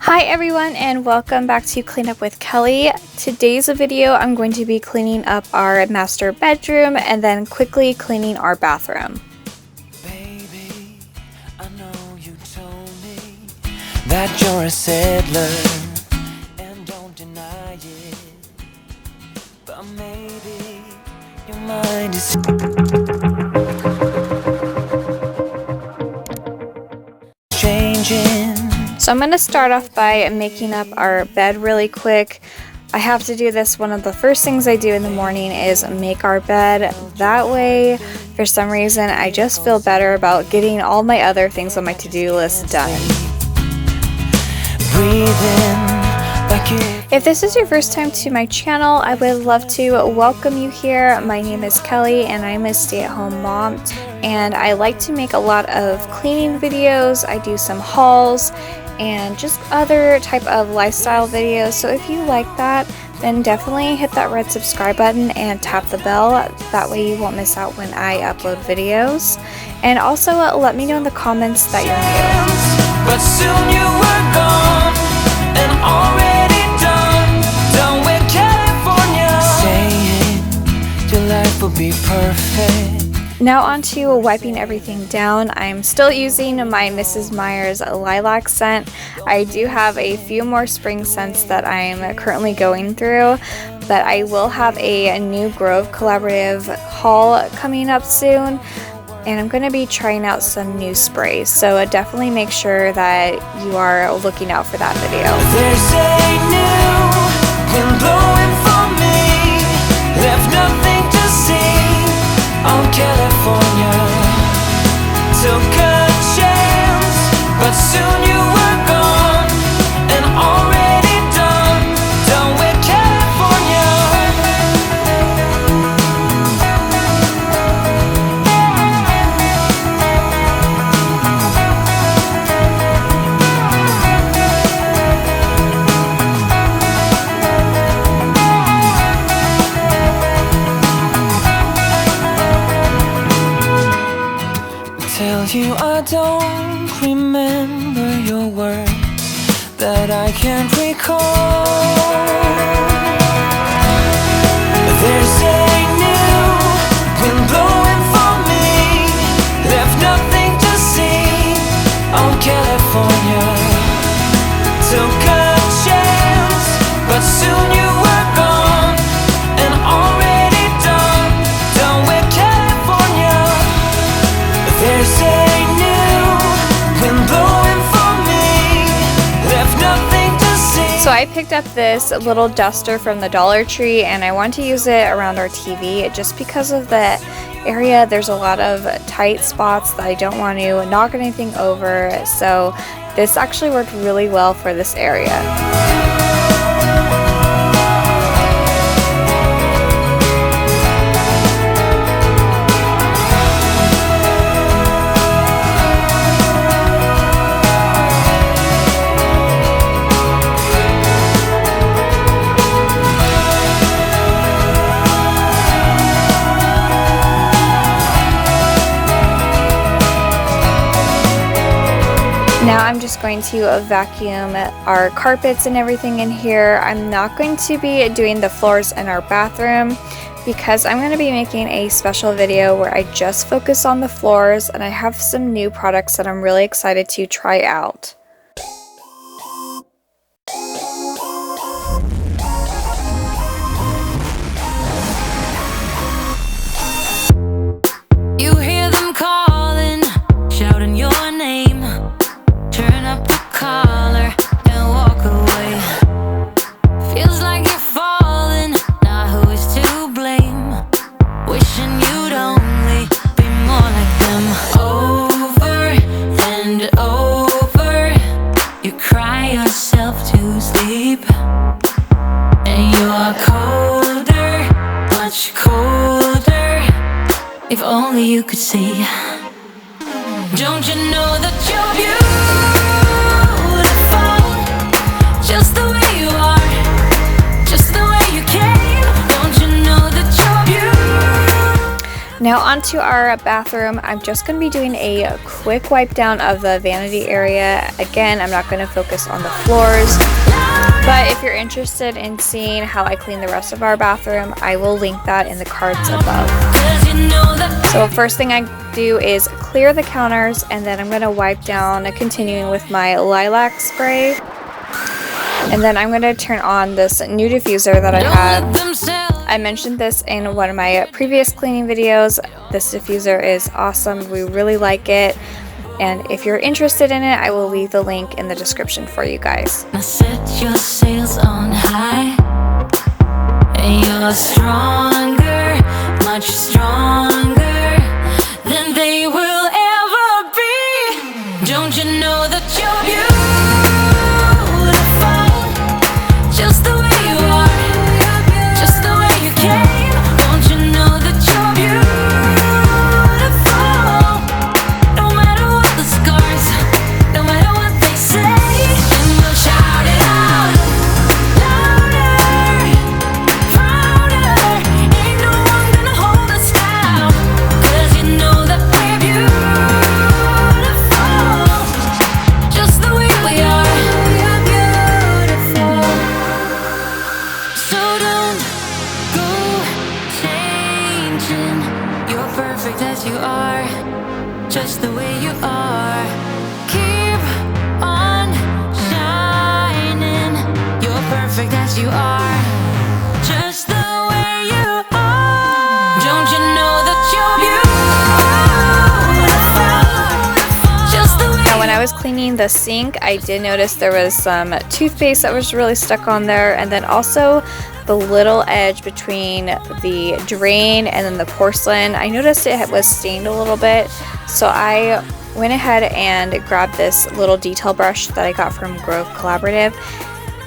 Hi everyone, and welcome back to Clean Up with Kelly. Today's video I'm going to be cleaning up our master bedroom and then quickly cleaning our bathroom. Baby, I know you told me that you're a settler and don't deny it, but maybe your mind is changing. So I'm going to start off by making up our bed really quick. I have to do this. One of the first things I do in the morning is make our bed. That way, for some reason, I just feel better about getting all my other things on my to-do list done. If this is your first time to my channel, I would love to welcome you here. My name is Kelly and I'm a stay-at-home mom, and I like to make a lot of cleaning videos. I do some hauls and just other type of lifestyle videos. So if you like that, then definitely hit that red subscribe button and tap the bell. That way you won't miss out when I upload videos. And also let me know in the comments that you're new. But soon you were gone and already done with California, saying your life will be perfect. Now on to wiping everything down. I'm still using my Mrs. Meyer's lilac scent. I do have a few more spring scents that I'm currently going through, but I will have a new Grove collaborative haul coming up soon, and I'm going to be trying out some new sprays, so definitely make sure that you are looking out for that video. There's a new wind blowing for me, left nothing to see on California. Took a chance, but soon you were gone and already done with California. Tell you I don't remember your words, that I can't recall. There's a new wind blowing for me, left nothing to see on California. Took a chance, but soon you were gone and already done with California. There's a new wind blowing for me, left nothing to see. So I picked up this little duster from the Dollar Tree, and I want to use it around our TV just because of the area. There's a lot of tight spots that I don't want to knock anything over, so this actually worked really well for this area. Now I'm just going to vacuum our carpets and everything in here. I'm not going to be doing the floors in our bathroom because I'm going to be making a special video where I just focus on the floors, and I have some new products that I'm really excited to try out. You hear them calling, shouting your name. Turn up the collar and walk away. Feels like you're falling, now who is to blame? Wishing you'd only be more like them. Over and over, you cry yourself to sleep, and you're colder, much colder. If only you could see. Don't you know that you're beautiful, just the way you are, just the way you came? Don't you know that you're beautiful? Now Now onto our bathroom. I'm just going to be doing a quick wipe down of the vanity area. Again, I'm not going to focus on the floors, but if you're interested in seeing how I clean the rest of our bathroom, I will link that in the cards above. So first thing I do is clear the counters, and then I'm going to wipe down, continuing with my lilac spray. And then I'm going to turn on this new diffuser that I have. I mentioned this in one of my previous cleaning videos. This diffuser is awesome. We really like it. And if you're interested in it, I will leave the link in the description for you guys. Now set your sails on high. And you're stronger, much stronger than they will ever be. Don't you know that you're beautiful, just the way you are, just the way you came. Don't you know that you're beautiful, no matter what the scars, no matter what they say. And we'll shout it out louder, prouder. Ain't no one gonna hold us down, 'cause you know that we're beautiful, just the way we are. We're beautiful. So don't go changing. You're perfect as you are, just the way you are. Keep on shining. You're perfect as you are, just the way you are. Don't you know that you're beautiful, just the way. Now when I was cleaning the sink, I did notice there was some toothpaste that was really stuck on there, and then also the little edge between the drain and then the porcelain. I noticed it was stained a little bit, so I went ahead and grabbed this little detail brush that I got from Grove Collaborative,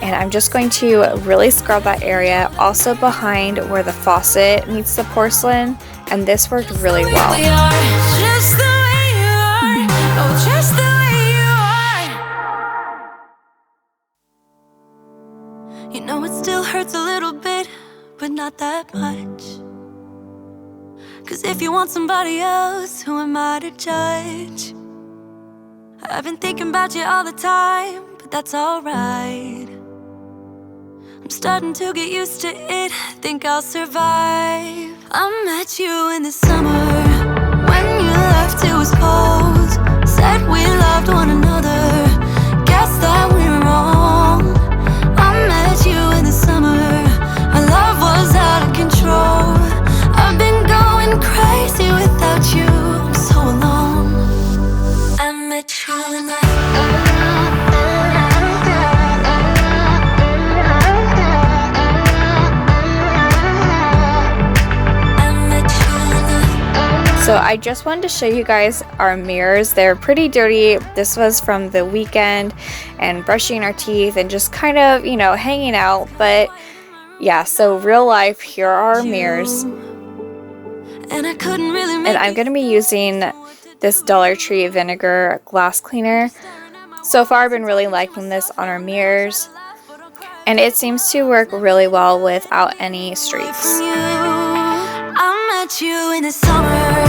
and I'm just going to really scrub that area, also behind where the faucet meets the porcelain, and this worked really well. We are, just the way you are. Oh, just the way you are. You know it still hurts a little bit, but not that much. 'Cause if you want somebody else, who am I to judge? I've been thinking about you all the time, but that's alright. I'm starting to get used to it, think I'll survive. I met you in the summer, when you left it was cold. Said we loved one another, guess that we're wrong. I met you in the summer, our love was out of control. I've been going crazy without you, I'm so alone. I met you in the So I just wanted to show you guys our mirrors. They're pretty dirty. This was from the weekend and brushing our teeth and just kind of, you know, hanging out. But yeah, so real life, here are our mirrors. and I couldn't really make And I'm going to be using this Dollar Tree vinegar glass cleaner. So far I've been really liking this on our mirrors, and it seems to work really well without any streaks. I met you in the summer,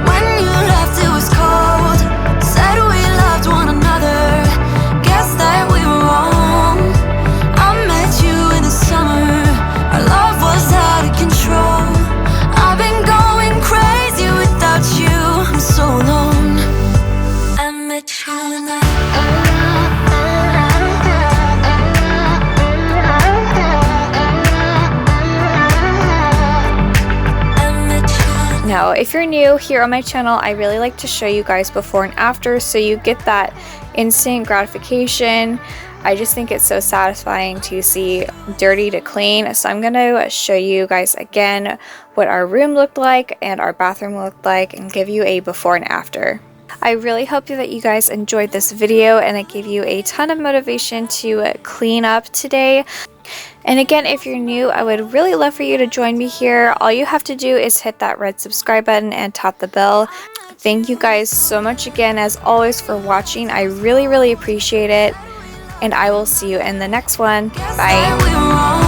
when you left it was cold. Said we loved one another, guess that we were wrong. I met you in the summer, our love was out of control. I've been going crazy without you, I'm so alone. I met you in the Now, if you're new here on my channel, I really like to show you guys before and after, so you get that instant gratification. I just think it's so satisfying to see dirty to clean. So I'm going to show you guys again what our room looked like and our bathroom looked like, and give you a before and after. I really hope that you guys enjoyed this video and it gave you a ton of motivation to clean up today. And again, if you're new, I would really love for you to join me here. All you have to do is hit that red subscribe button and tap the bell. Thank you guys so much again, as always, for watching. I really, really appreciate it. And I will see you in the next one. Bye.